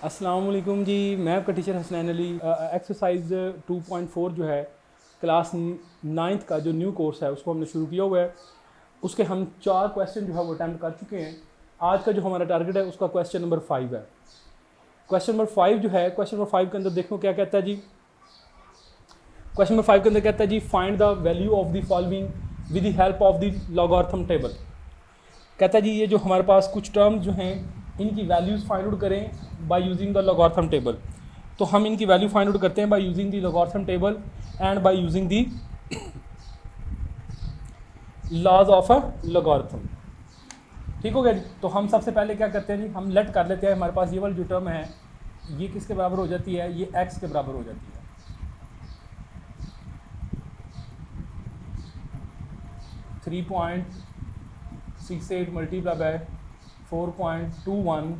अस्सलाम वालेकुम जी, मैं आपका टीचर हसनैन अली। एक्सरसाइज 2.4 जो है क्लास 9th का जो न्यू कोर्स है उसको हमने शुरू किया हुआ है। उसके हम 4 क्वेश्चन जो है वो अटैम्प्ट कर चुके हैं। आज का जो हमारा टारगेट है उसका क्वेश्चन नंबर 5 है। क्वेश्चन नंबर 5 जो है, क्वेश्चन नंबर 5 के अंदर देखो क्या कहता है जी। क्वेश्चन नंबर 5 के अंदर कहता है जी, find the value of the following with the help of the logarithm table. कहता है जी ये जो हमारे पास कुछ टर्म्स जो हैं इनकी वैल्यूज़ फाइंड आउट करें by using the logarithm table. तो हम इनकी वैल्यू फाइंड आउट करते हैं by using the logarithm table and by using the laws of a logarithm. ठीक हो गया जी। तो हम सबसे पहले क्या करते हैं जी, हम लेट कर लेते हैं हमारे पास ये वाली जो टर्म है ये किसके बराबर हो जाती है, ये x के बराबर हो जाती है। 3.68 मल्टीप्लाई बाय 4.21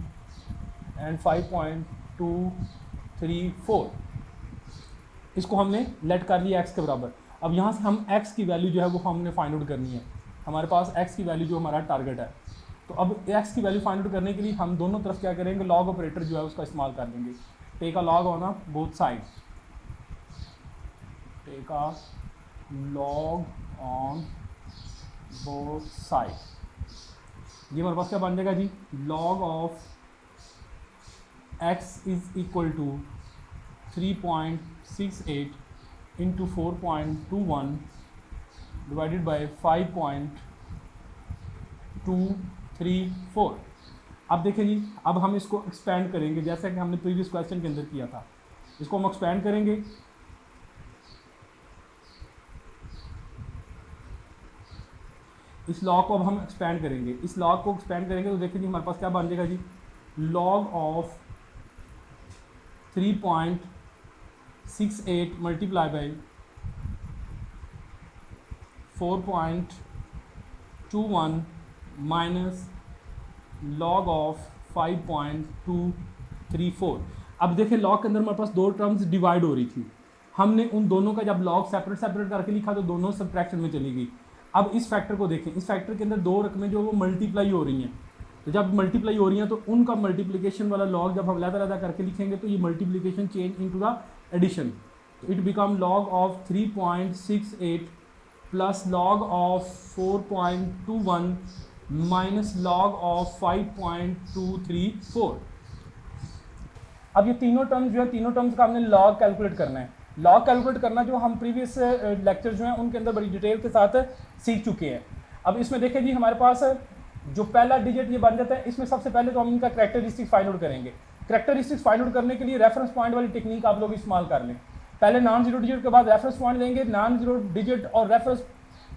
एंड 5.234, इसको हमने लेट कर लिया x के बराबर। अब यहाँ से हम x की वैल्यू जो है वो हमने फाइंड आउट करनी है। हमारे पास x की वैल्यू जो हमारा टारगेट है, तो अब x की वैल्यू फाइंड आउट करने के लिए हम दोनों तरफ क्या करेंगे, लॉग ऑपरेटर जो है उसका इस्तेमाल कर लेंगे। Take a log on both side, take a log on both side. ये हमारे पास क्या बन जाएगा जी, log of x is equal to 3.68 into 4.21 divided by 5.234। अब देखिए जी, अब हम इसको एक्सपेंड करेंगे जैसा कि हमने प्रीवियस क्वेश्चन के अंदर किया था। इसको हम एक्सपेंड करेंगे, इस लॉग को अब हम एक्सपेंड करेंगे। इस लॉग को एक्सपेंड करेंगे तो देखिए जी हमारे पास क्या बन जाएगा जी, log of 3.68 multiply by 4.21 minus log of 5.234। अब देखिए लॉग के अंदर हमारे पास दो टर्म्स डिवाइड हो रही थी, हमने उन दोनों का जब लॉग सेपरेट सेपरेट करके लिखा तो दोनों सब्ट्रैक्शन में चली गई। अब इस फैक्टर को देखें, इस फैक्टर के अंदर दो रकमें जो वो मल्टीप्लाई हो रही हैं, तो जब मल्टीप्लाई हो रही हैं तो उनका मल्टीप्लिकेशन वाला लॉग जब हम अलग-अलग करके लिखेंगे तो ये multiplication change into the addition. तो it become log of 3.68 plus log of 4.21 minus log of 5.234। अब ये तीनों टर्म्स जो है, तीनों टर्म्स का हमने लॉग कैलकुलेट करना है। लॉग कैलकुलेट करना जो हम प्रीवियस लेक्चर जो हैं उनके अंदर बड़ी डिटेल के साथ सीख चुके हैं। अब इसमें देखें जी हमारे पास जो पहला डिजिट ये बन जाता है, इसमें सबसे पहले तो हम इनका कैरेक्टरिस्टिक्स फाइंड आउट करेंगे। कैरेक्टरिस्टिक्स फाइंड आउट करने के लिए रेफरेंस पॉइंट वाली टेक्निक आप लोग इस्तेमाल कर लें। पहले नॉन जीरो डिजिट के बाद रेफरेंस पॉइंट लेंगे। नॉन जीरो डिजिट और रेफरेंस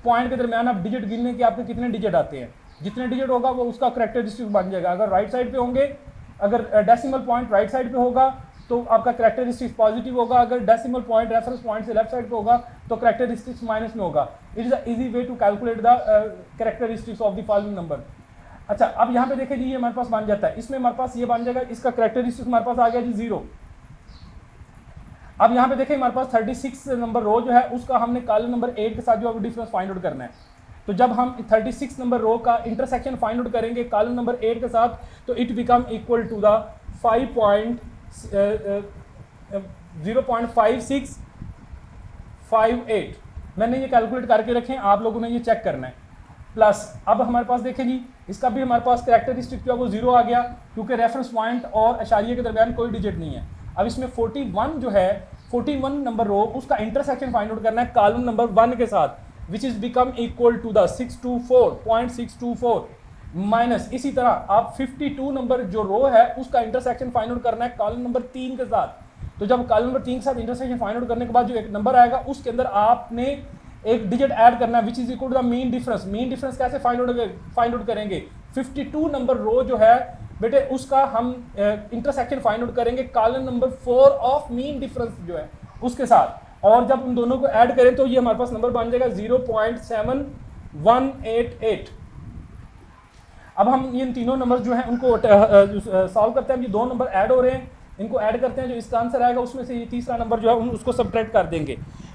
पॉइंट के दरमियान आप डिजिट गिनने के आपके कितने डिजिट आते हैं, जितने डिजिट होगा वो उसका कैरेक्टरिस्टिक्स बन जाएगा। अगर राइट साइड पे होंगे, अगर डेसिमल पॉइंट राइट साइड पे होगा तो आपका कैरेक्टरिस्टिक्स पॉजिटिव होगा, अगर डेसिमल पॉइंट रेफरेंस पॉइंट से लेफ्ट साइड पे होगा तो कैरेक्टरिस्टिक्स माइनस में होगा। It is a easy way to calculate the characteristics of the following number. अच्छा, अब यहाँ पे देखिए जी ये हमारे पास बन जाता है, इसमें हमारे पास ये बन जाएगा, इसका कैरेक्टरिस्टिक्स हमारे पास आ गया जी 0। अब यहाँ पे देखिए हमारे पास 36 नंबर रो जो है उसका हमने कॉलम नंबर 8 के साथ जो है डिफरेंस फाइंड आउट करना है। तो जब हम 36 नंबर रो का इंटरसेक्शन फाइंड आउट करेंगे कॉलम नंबर 8 के साथ, तो it become equal to the 0.5658। मैंने ये कैलकुलेट करके रखे हैं, आप लोगों ने ये चेक करना है। प्लस अब हमारे पास देखें जी इसका भी हमारे पास कैरेक्टरिस्टिक जो है वो 0 आ गया, क्योंकि रेफरेंस पॉइंट और अशारिये के दरमियान कोई डिजिट नहीं है। अब इसमें 41 जो है, 41 नंबर रो उसका इंटरसेक्शन फाइंड आउट करना है कॉलम नंबर 1 के साथ, which is become equal to the 624.624 minus, इसी तरह आप 52 नंबर जो रो है उसका इंटरसेक्शन फाइंड आउट करना है कॉलम नंबर 3 के साथ। तो जब कॉलम नंबर 3 के साथ इंटरसेक्शन फाइंड आउट करने के बाद जो एक नंबर आएगा उसके अंदर आपने एक डिजिट ऐड करना है which is equal to the mean difference. Mean difference कैसे फाइंड आउट करेंगे, 52 नंबर रो जो है बेटे उसका हम इंटरसेक्शन फाइंड आउट करेंगे column number 4 of mean difference जो है उसके साथ, और जब उन दोनों को ऐड करें तो ये हमारे पास नंबर बन जाएगा 0.7188। अब हम इन तीनों नंबर जो हैं उनको सॉल्व करते हैं। ये दो नंबर ऐड हो रहे हैं, इनको ऐड करते हैं, जो इसका आंसर आएगा उसमें से ये तीसरा नंबर जो है उसको सब्ट्रैक्ट कर देंगे।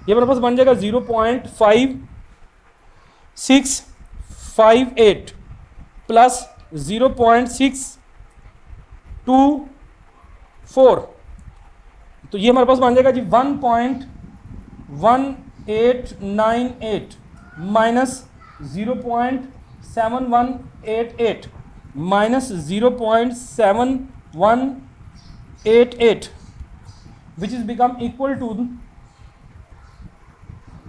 ये मेरे पास बन जाएगा 0.5658 प्लस 0.624 4, तो ये हमारे पास बन जाएगा जी 1.1898 minus 0.7188 minus 0.7188 which is become equal to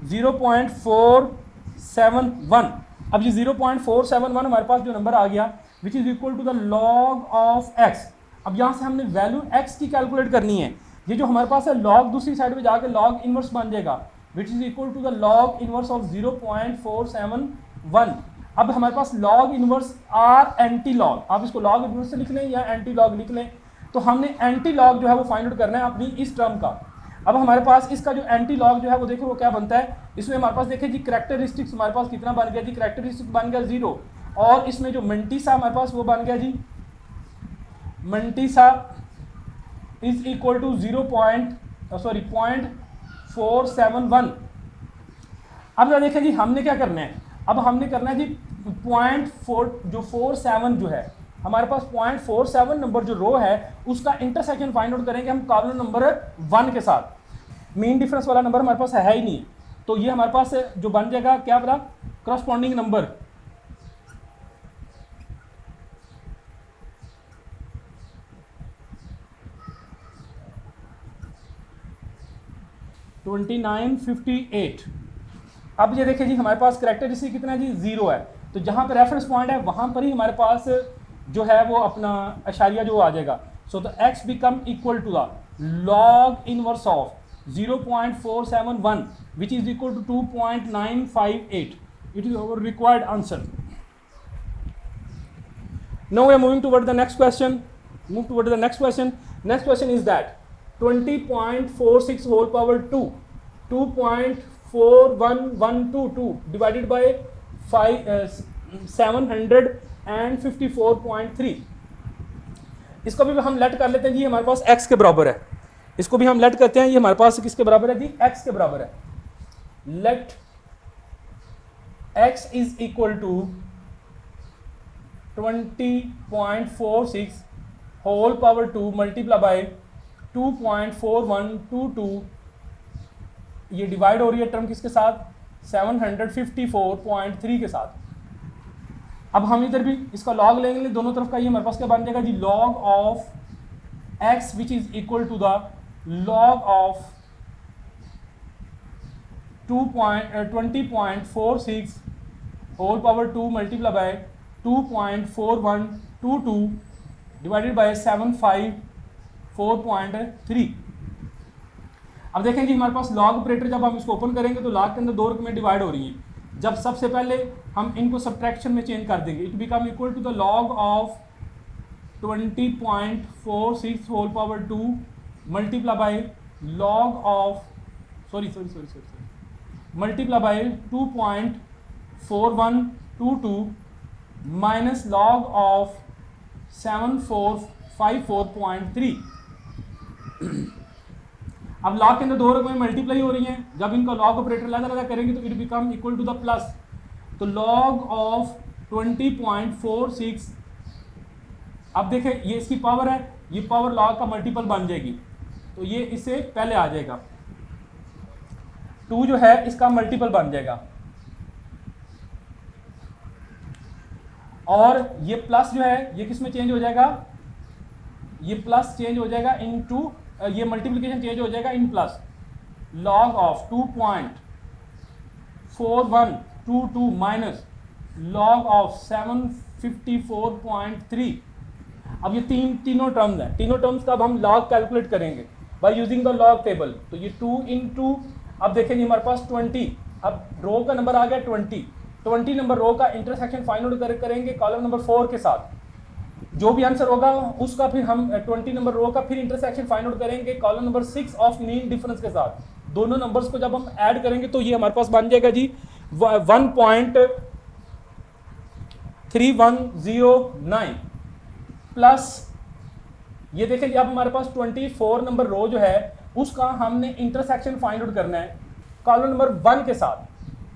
0.471। अब ये 0.471 हमारे पास जो नंबर आ गया which is equal to the log of x. अब यहाँ से हमने वैल्यू एक्स की कैलकुलेट करनी है। ये जो हमारे पास है लॉग दूसरी साइड पे जाके लॉग इनवर्स बन जाएगा which is equal to the log inverse of 0.471। अब हमारे पास log inverse or anti log, आप इसको लॉग इनवर्स से लिख लें या एंटी लॉग लिख लें, तो हमने एंटी लॉग जो है वो फाइंड आउट करना है अपनी इस टर्म का। अब हमारे पास इसका जो एंटी लॉग जो है वो देखो वो क्या बनता है, इसमें हमारे पास देखिए जी कैरेक्टरिस्टिक्स हमारे पास कितना बन गया जी, कैरेक्टरिस्टिक्स बन गया 0, और इसमें जो मंटीसा हमारे पास वो बन गया जी, मंटीसा इज इक्वल टू 0.471। अब जरा देखें जी हमने क्या करना है, अब हमने करना है जी 0.47 जो है हमारे पास 0.47 नंबर जो रो है उसका इंटरसेक्शन फाइंड आउट करेंगे हम कॉलम नंबर 1 के साथ। मीन डिफरेंस वाला नंबर हमारे पास है ही नहीं, तो ये हमारे पास जो बन जाएगा क्या बोला, करस्पॉन्डिंग नंबर 2958। अब ये देखिए जी हमारे पास कैरेक्टरिस्टिक कितना है जी 0 है, तो जहाँ पे रेफरेंस पॉइंट है वहाँ पर ही हमारे पास जो है वो अपना अशारिया जो आ जाएगा। So the x become equal to the log inverse of 0.471 which is equal to 2.958। It is our required answer. Now we are moving toward the next question. Move toward the next question. Next question is that 20.46 whole power 2.41122 divided by 754.3। इसको भी हम late कर लेते हैं जी, हमारे पास x के बराबर है। इसको भी हम लेट करते हैं, ये हमारे पास किसके बराबर है जी, x के बराबर है। Let x is equal to 20.46 whole power 2 multiply by 2.4122, ये डिवाइड हो रही है टर्म किसके साथ, 754.3 के साथ। अब हम इधर भी इसका लॉग लेंगे दोनों तरफ का, ये हमारे पास क्या बन जाएगा जी, log of x which is equal to the log of 20.46 whole power 2 multiply by 2.4122 divided by 754.3। अब देखें जी हमारे पास लॉग ऑपरेटर जब हम इसको ओपन करेंगे तो लॉग के अंदर दो रकमें डिवाइड हो रही हैं। जब सबसे पहले हम इनको सब्ट्रैक्शन में चेंज कर देंगे, it become equal to the log of 20.46 whole power 2 multiply by log of multiply by 2.4122 minus log of 7454.3। अब लॉग के अंदर दो रकमें मल्टीप्लाई हो रही हैं, जब इनका लॉग ऑपरेटर अलग अलग करेंगे तो it become equal to the plus. तो लॉग ऑफ 20.46, अब देखें ये इसकी पावर है, ये पावर लॉग का मल्टीपल बन जाएगी, तो ये इससे पहले आ जाएगा, 2 जो है इसका मल्टीपल बन जाएगा, और ये प्लस जो है ये किस में चेंज हो जाएगा, ये प्लस चेंज हो जाएगा इनटू, ये मल्टीप्लिकेशन चेंज हो जाएगा in plus. Log of 2.4122 minus log of 754.3। अब ये तीनों टर्म्स हैं, तीनों टर्म्स का अब हम लॉग कैलकुलेट करेंगे bye using the log table. तो ये 2 इंटू, अब देखेंगे हमारे पास 20, अब रो का नंबर आ गया 20 नंबर रो का इंटरसेक्शन फाइंड आउट करेंगे कॉलम नंबर 4 के साथ। जो भी आंसर होगा उसका फिर हम 20 नंबर रो का फिर इंटरसेक्शन फाइंड आउट करेंगे column number 6 of mean difference के साथ। दोनों नंबर्स को जब हम ऐड करेंगे तो ये हमारे पास बन जाएगा जी 1.3109 प्लस, ये देखें जी अब हमारे पास 24 नंबर रो जो है उसका हमने इंटरसेक्शन फाइंड आउट करना है कॉलम नंबर 1 के साथ।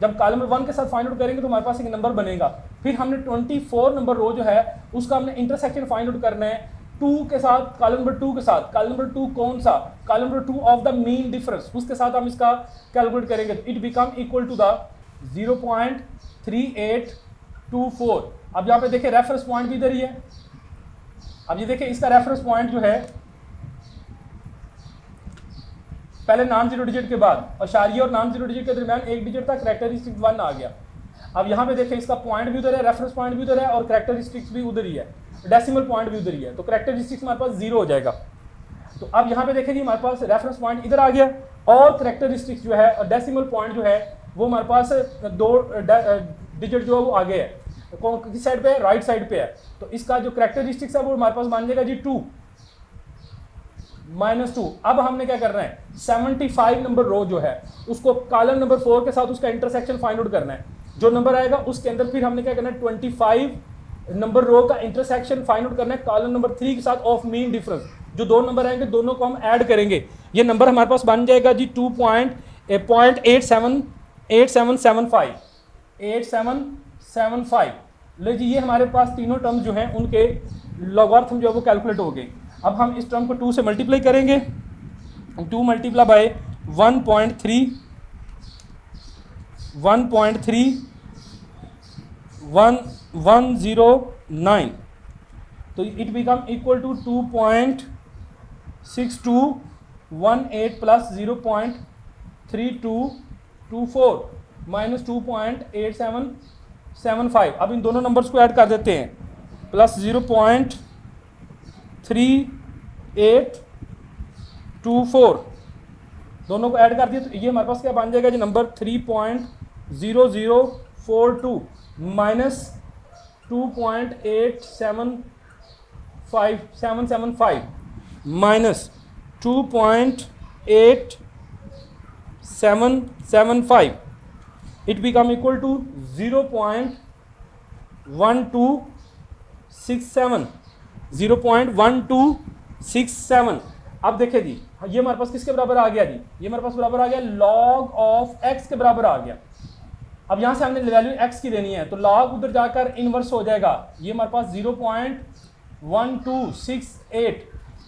जब कॉलम नंबर 1 के साथ फाइंड आउट करेंगे तो हमारे पास एक नंबर बनेगा, फिर हमने 24 नंबर रो जो है उसका हमने इंटरसेक्शन फाइंड आउट करना है टू के साथ, कॉलम नंबर 2 के साथ, कॉलम नंबर 2 कौन सा, column number 2 of the mean difference, उसके साथ हम इसका कैलकुलेट करेंगे। It become equal to the 0.3824। अब यहाँ पे देखिए रेफरेंस पॉइंट भी इधर ही है। अब ये देखिए इसका रेफरेंस पॉइंट जो है पहले नॉन जीरो डिजिट के बाद अशारिया और नॉन जीरो डिजिट के दरमियान एक डिजिट था, कैरेक्टरिस्टिक 1 आ गया। अब यहाँ पे देखिए इसका पॉइंट भी उधर है, रेफरेंस पॉइंट भी उधर है और कैरेक्टरिस्टिक्स भी उधर ही है, डेसिमल पॉइंट भी उधर ही है, तो कैरेक्टरिस्टिक्स हमारे पास 0 हो जाएगा। तो अब यहाँ पे देखिए जी हमारे पास रेफरेंस पॉइंट इधर आ गया और कैरेक्टरिस्टिक्स जो है और डेसिमल पॉइंट जो है वो हमारे पास 2 डिजिट जो है वो आगे है, किस साइड पे है, राइट साइड पे है। तो इसका जो कैरेक्टरिस्टिक्स है वो हमारे पास बन जाएगा जी 2 -2। अब हमने क्या करना है, 75 नंबर रो जो है उसको कॉलम नंबर 4 के साथ उसका इंटरसेक्शन फाइंड आउट करना है। जो नंबर आएगा उसके अंदर फिर हमने क्या करना है, 25 नंबर रो का इंटरसेक्शन फाइंड आउट करना है कॉलम नंबर 3 के साथ ऑफ मीन डिफरेंस। जो दो नंबर आएंगे दोनों को हम ऐड करेंगे, ये नंबर हमारे पास बन जाएगा जी 2.8775। ले जी ये हमारे पास तीनों टर्म्स जो हैं उनके लॉगरिथम जो है वो कैलकुलेट हो गए। अब हम इस टर्म को 2 से मल्टीप्लाई करेंगे, 2 मल्टीप्लाई बाय 1.3109, तो it become equal to 2.6218 plus 0.3224 minus 2.8775। अब इन दोनों नंबर्स को ऐड कर देते हैं, प्लस 0.3824 दोनों को ऐड कर दिया तो ये हमारे पास क्या बन जाएगा जी number 3.0042 minus 2.8775 minus 2.8775, it become equal to 0.1267। अब देखिए जी ये हमारे पास किसके बराबर आ गया जी, ये हमारे पास बराबर आ गया log ऑफ x के बराबर आ गया। अब यहाँ से हमने वैल्यू x की लेनी है तो log उधर जाकर इनवर्स हो जाएगा, ये हमारे पास 0.1268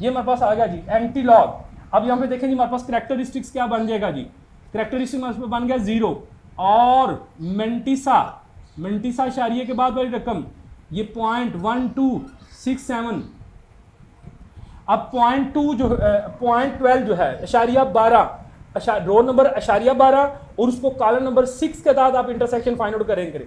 ये हमारे पास आ गया जी एंटी लॉग। अब यहाँ पे देखें जी हमारे पास कैरेक्टरिस्टिक्स क्या बन जाएगा जी, कैरेक्टरिस्टिक हमारे पास बन गया 0 और मेंटिसा इशारिये के बाद वाली रकम ये 0.1267। अब 0.2 जो 0.12 जो है इशारिया 12 रो नंबर इशारिया 12 और उसको कॉलम नंबर 6 के साथ आप इंटरसेक्शन फाइंड आउट करेंगे।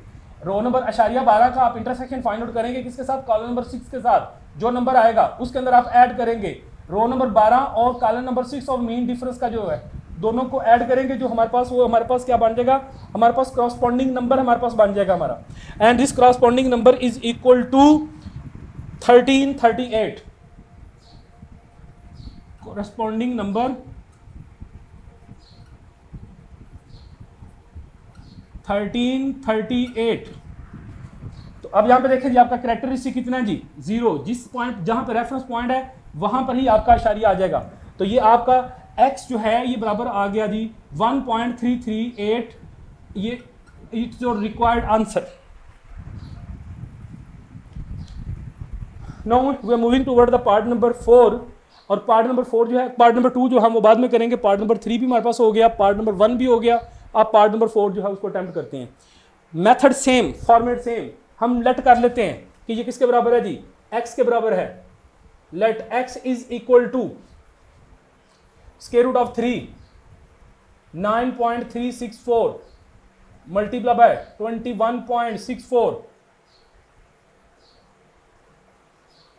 रो नंबर इशारिया 12 का आप इंटरसेक्शन फाइंड आउट करेंगे किसके साथ, कॉलम नंबर 6 के साथ। जो नंबर आएगा उसके अंदर आप ऐड करेंगे रो नंबर 12 और कॉलम नंबर 6 और मीन डिफरेंस का जो है दोनों को ऐड करेंगे, जो हमारे पास वो हमारे पास क्या बन जाएगा, हमारे पास क्रॉसपॉन्डिंग नंबर हमारे पास बन जाएगा हमारा, and this corresponding number is equal to 1338। corresponding number 1338। तो अब यहां पे देखिए जी आपका कैरेक्टरिस्टिक कितना है जी 0, जिस पॉइंट जहां पे रेफरेंस पॉइंट है वहां पर ही आपका इशारिया आ जाएगा। तो ये आपका x जो है ये बराबर आ गया जी 1.338, ये it's your required answer. Now we are moving toward the part number 4, और पार्ट नंबर 4 जो है, पार्ट नंबर 2 जो हम वो बाद में करेंगे, पार्ट नंबर 3 भी हमारे पास हो गया, पार्ट नंबर 1 भी हो गया, आप पार्ट नंबर 4 जो है उसको अटेम्प्ट करते हैं। मेथड सेम, फॉर्मेट सेम, हम लेट कर लेते हैं कि ये किसके बराबर है जी, x के बराबर है। Let x is equal to square root of 3 9.364 multiply by 21.64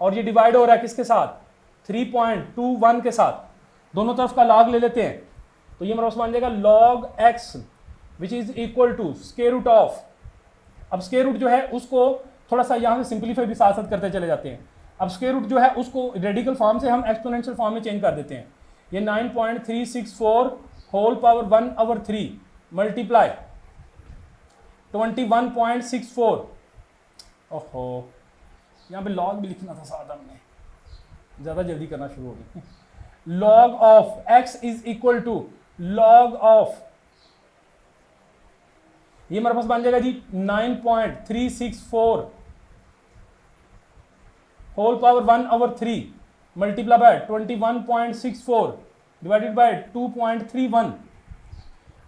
और ये डिवाइड हो रहा है किसके साथ, 3.21 के साथ, दोनों तरफ का लॉग ले लेते हैं तो ये हमारे पास बन जाएगा log x which is equal to square root of, अब स्क्वायर रूट जो है उसको थोड़ा सा यहाँ से सिंप्लीफाई भी साथ साथ करते चले जाते हैं। अब स्क्वायर रूट जो है उसको रेडिकल फॉर्म से हम एक्सपोनेंशियल फॉर्म में चेंज कर देते हैं। ये 9.364 होल पावर 1/3 मल्टीप्लाई 21.64, ओहो यहाँ पे लॉग भी लिखना था साथ, हमने ज़्यादा जल्दी करना शुरू हो गया। Log of x is equal to log of, ये हमारे पास बन जाएगा जी 9.364 whole power 1/3 multiply by 21.64 divided by 2.31।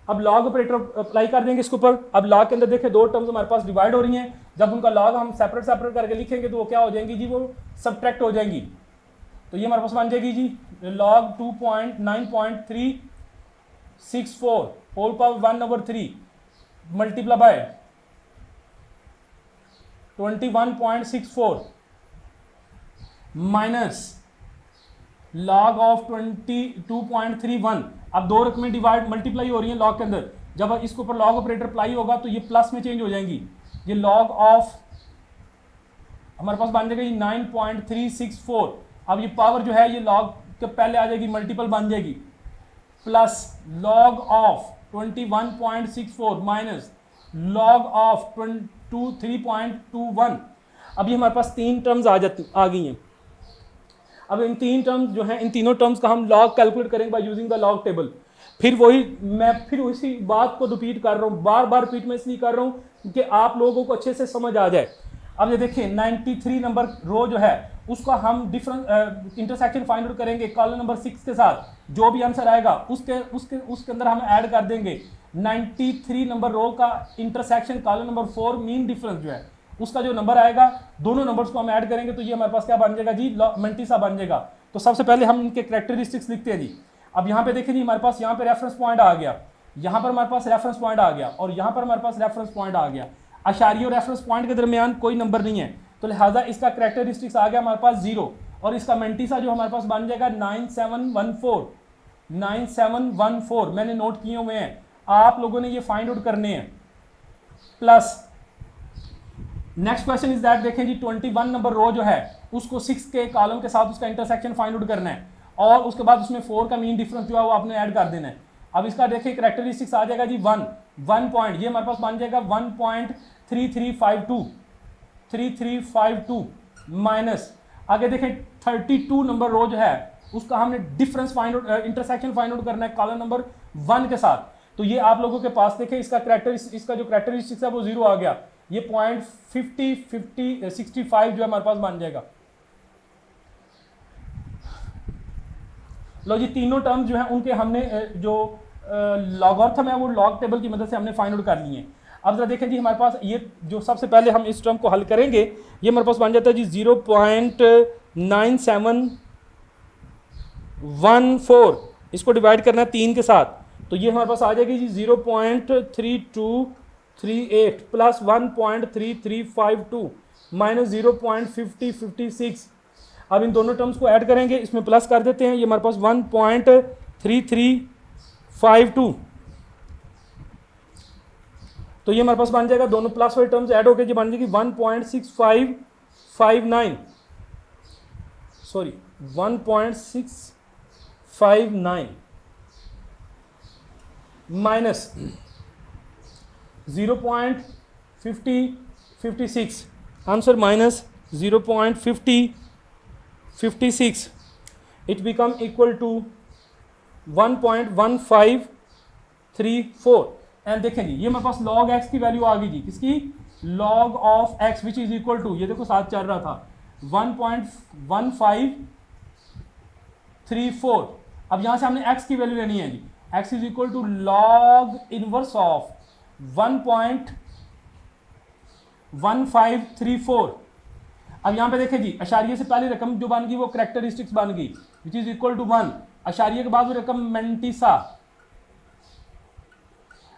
अब लॉग ऑपरेटर अप्लाई कर देंगे इसके ऊपर। अब लॉग के अंदर देखें दो टर्म्स हमारे पास डिवाइड हो रही हैं, जब उनका लॉग हम सेपरेट सेपरेट करके लिखेंगे तो वो क्या हो जाएंगी जी, वो सब्ट्रैक्ट हो जाएंगी। तो ये हमारे पास बन जाएगी जी log 2.9.364 whole power 1/3 multiply by 21.64 minus log of 22.31। अब दो रकमें डिवाइड मल्टीप्लाई हो रही हैं लॉग के अंदर, जब इसके ऊपर लॉग ऑपरेटर अप्लाई होगा तो ये प्लस में चेंज हो जाएंगी। ये लॉग ऑफ हमारे पास बन जाएगा ये 9.364। अब ये पावर जो है ये लॉग के पहले आ जाएगी, मल्टीपल बन जाएगी, plus log of 21.64 minus log of 23.21। अब ये हमारे पास तीन टर्म्स आ गई हैं। अब इन तीन टर्म्स जो हैं, इन तीनों टर्म्स का हम लॉग कैलकुलेट करेंगे bye using the log table. मैं फिर उसी बात को रिपीट कर रहा हूँ, बार बार रिपीट मैं इसलिए कर रहा हूँ कि आप लोगों को अच्छे से समझ आ जाए। अब ये देखिए 93 नंबर रो जो है उसका हम डिफरेंट इंटरसेक्शन फाइंड आउट करेंगे कॉलम नंबर 6 के साथ। जो भी आंसर आएगा उसके अंदर हम ऐड कर देंगे 93 नंबर रो का intersection column number 4 mean difference जो है उसका जो नंबर आएगा, दोनों नंबर्स को हम ऐड करेंगे तो ये हमारे पास क्या बन जाएगा जी, मंटीसा बन जाएगा। तो सबसे पहले हम इनके कैरेक्टरिस्टिक्स लिखते हैं जी। अब यहाँ पे देखें जी, हमारे पास यहाँ पे रेफरेंस पॉइंट आ गया, यहाँ पर हमारे पास रेफरेंस पॉइंट आ गया और यहाँ पर हमारे पास रेफरेंस पॉइंट आ गया। अशारी और रेफरेंस पॉइंट के दरमियान कोई नंबर नहीं है, तो लिहाजा इसका कैरेक्टरिस्टिक्स आ गया हमारे पास 0 और इसका मंटीसा जो हमारे पास बन जाएगा 9714। मैंने नोट किए हुए हैं, आप लोगों ने ये फाइंड आउट करने हैं। Plus next question is that, देखें जी 21 नंबर रो जो है उसको 6 के कॉलम के साथ उसका इंटरसेक्शन फाइंड आउट करना है और उसके बाद उसमें 4 का मीन डिफरेंस जो है वो आपने ऐड कर देना है। अब इसका देखिए कैरेक्टरिस्टिक्स आ जाएगा जी 1 पॉइंट, ये हमारे पास बन जाएगा 1.3352 माइनस आगे देखें 32 नंबर रो जो है उसका हमने difference find out intersection find out करना है कॉलम नंबर 1 के साथ। तो ये आप लोगों के पास देखें इसका जो कैरेक्टरिस्टिक्स है वो 0 आ गया। ये 0.65 जो है हमारे पास बन जाएगा। लो जी, तीनों टर्म्स जो है उनके हमने जो लॉगरिथम है वो लॉग टेबल की मदद से हमने फाइंड आउट कर लिए हैं। अब जरा देखें जी, हमारे पास ये जो सबसे पहले हम इस टर्म को हल करेंगे, ये हमारे पास बन जाता है जी 0.9714। इसको डिवाइड करना है 3 के साथ, तो ये हमारे पास आ जाएगी जी 0.3238 प्लस 1.3352 माइनस 0.5056। अब इन दोनों टर्म्स को ऐड करेंगे, इसमें प्लस कर देते हैं, ये हमारे पास 1.3352। तो ये हमारे पास बन जाएगा, दोनों प्लस वाले टर्म्स ऐड होकर जो बन जाएगी 1.659 minus 0.5056, answer minus 0.5056, it become equal to 1.1534। And देखें जी, ये मेरे पास log x की वैल्यू आ गई जी, किसकी, log of x which is equal to, ये देखो साथ चल रहा था 1.1534। अब यहां से हमने x की वैल्यू लेनी है जी, x is equal to log inverse of 1.1534। अब यहां पे देखें जी, अशारिये से पहले रकम जो बन गई वो कैरेक्टरिस्टिक्स बन गई विच इज इक्वल टू 1। अशारिये के बाद वो रकम मेंटिसा।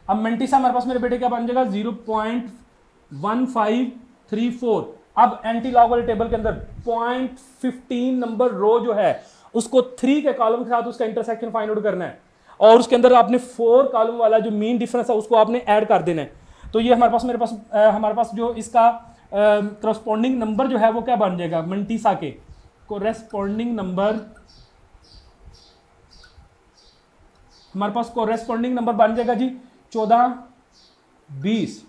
अब मेंटिसा हमारे पास मेरे बेटे क्या बन जाएगा 0.1534। अब एंटी लॉग वाले टेबल के अंदर 0.15 नंबर रो जो है उसको 3 के कॉलम के साथ उसका इंटरसेक्शन फाइंड आउट करना है और उसके अंदर आपने 4 कॉलम वाला जो मीन डिफरेंस है उसको आपने ऐड कर देना है। तो ये हमारे पास जो इसका करस्पॉन्डिंग नंबर जो है वो क्या बन जाएगा, मेंटिसा के कोरेस्पॉन्डिंग नंबर, हमारे पास कोरेस्पॉन्डिंग नंबर बन जाएगा जी 1420।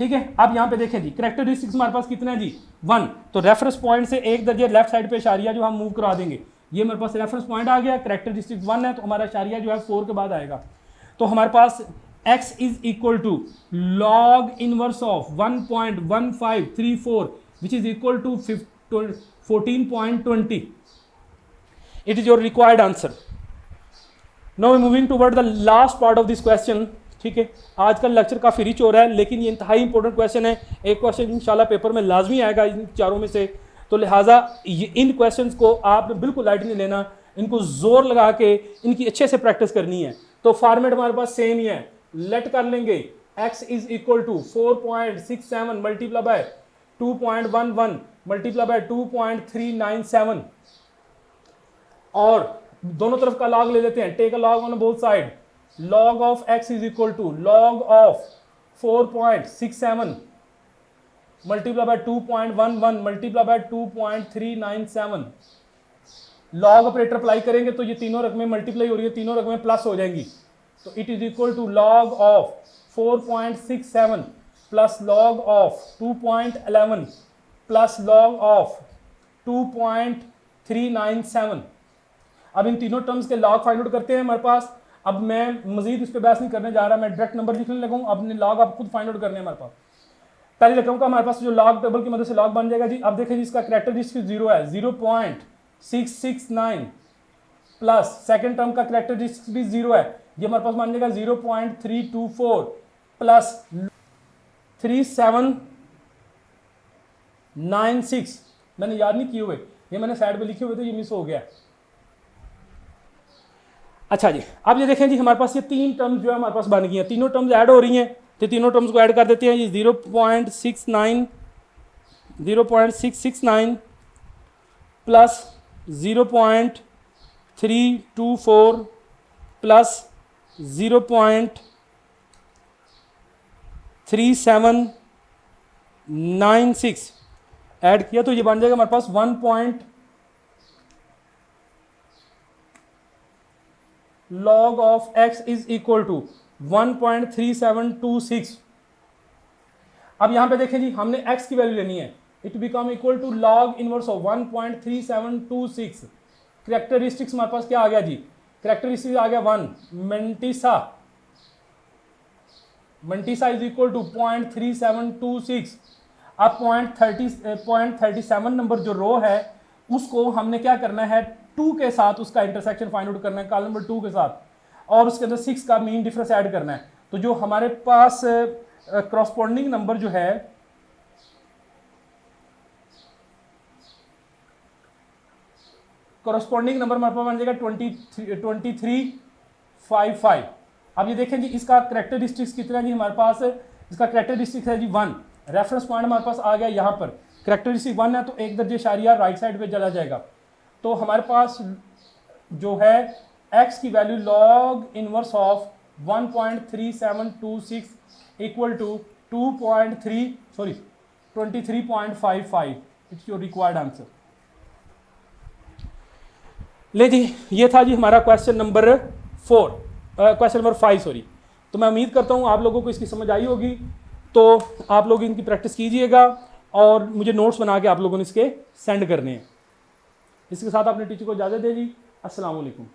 ठीक है। अब यहां पे देखें जी, कैरेक्टरिस्टिक्स हमारे पास कितना है जी 1। तो रेफरेंस पॉइंट से एक दर्जे लेफ्ट साइड पे इशारिया जो हम मूव करा देंगे, ये मेरे पास रेफरेंस पॉइंट आ गया, कैरेक्टरिस्टिक्स 1 है तो हमारा इशारिया जो है 4 के बाद आएगा। तो हमारे पास x is equal to log inverse of 1.1534 which is equal to 14.20. It is your required answer. Now we moving toward the last part of this question. ठीक है, आज का लेक्चर काफ़ी रिच हो रहा है, लेकिन ये इंतहाई इंपॉर्टेंट क्वेश्चन है। एक क्वेश्चन इंशाल्लाह पेपर में लाजमी आएगा इन चारों में से, तो लिहाजा इन क्वेश्चंस को आपने बिल्कुल लाइट नहीं लेना, इनको जोर लगा के इनकी अच्छे से प्रैक्टिस करनी है। तो फॉर्मेट हमारे पास सेम ही है, लेट कर लेंगे x is equal to 4.67 multiply by 2.11 multiply by 2.397 और दोनों तरफ का लॉग ले लेते हैं, take a log on both side. log of x is equal to log of 4.67 multiply by 2.11 multiply by 2.397। log operator apply करेंगे तो ये तीनों रकमें मल्टीप्लाई हो रही है, तीनों रकमें प्लस हो जाएंगी, तो it is equal to log of 4.67 plus log of 2.11 plus log of 2.397। अब इन तीनों टर्म्स के log फाइंड आउट करते हैं हमारे पास। अब मैं मजीद इस पर बहस नहीं करने जा रहा, मैं डायरेक्ट नंबर लिखने लगा हूँ। अपने लॉग आप खुद फाइंड आउट करने हैं हमारे पास। पहली रकम का हमारे पास जो लॉग टेबल की मदद से लॉग बन जाएगा जी। अब देखें जी, इसका कैरेक्टरिस्टिक 0 है, 0.669 प्लस सेकंड टर्म का कैरेक्टरिस्टिक भी 0 है, ये हमारे पास बन जाएगा 0.324 प्लस 3796। मैंने याद नहीं किए हुए, ये मैंने साइड पे लिखे हुए थे, ये मिस हो गया। अच्छा जी, अब ये देखें जी, हमारे पास ये तीन टर्म्स जो है हमारे पास बन गई हैं, तीनों टर्म्स ऐड हो रही हैं, तो तीनों टर्म्स को ऐड कर देते हैं। ये 0.669 प्लस 0.324 प्लस 0.3796 ऐड किया तो ये बन जाएगा हमारे पास 1. log of x is equal to 1.3726। अब यहां पे देखें जी, हमने x की वैल्यू लेनी है, it become equal to log inverse of 1.3726। Characteristics हमारे पास क्या आ गया जी, कैरेक्टरिस्टिक्स आ गया 1। मंटीसा इज इक्वल टू 0.3726। अब 0.37 नंबर जो रो है उसको हमने क्या करना है, 2 के साथ उसका इंटरसेक्शन फाइंड आउट करना है, कॉलम नंबर 2 के साथ, और उसके अंदर 6 का मीन डिफरेंस ऐड करना है। तो जो हमारे पास करस्पॉन्डिंग नंबर जो है करस्पॉन्डिंग नंबर हमारे पास बन जाएगा 2355। अब ये देखें जी, इसका कैरेक्टरिस्टिक्स कितना है जी हमारे पास, इसका कैरेक्टरिस्टिक्स है जी 1। रेफरेंस पॉइंट हमारे पास आ गया यहाँ पर, कैरेक्टरिस्टिक 1 है तो एक दर्जे इशारिया राइट साइड पे चला जाएगा। तो हमारे पास जो है x की value log inverse of 1.3726 equal to 23.55। It's your required answer. ले जी, ये था जी हमारा क्वेश्चन नंबर 5 सॉरी। तो मैं उम्मीद करता हूँ आप लोगों को इसकी समझ आई होगी, तो आप लोग इनकी प्रैक्टिस कीजिएगा और मुझे नोट्स बना के आप लोगों ने इसके सेंड करने हैं। इसके साथ अपने टीचर को इजाज़त दे जी। अस्सलाम वालेकुम।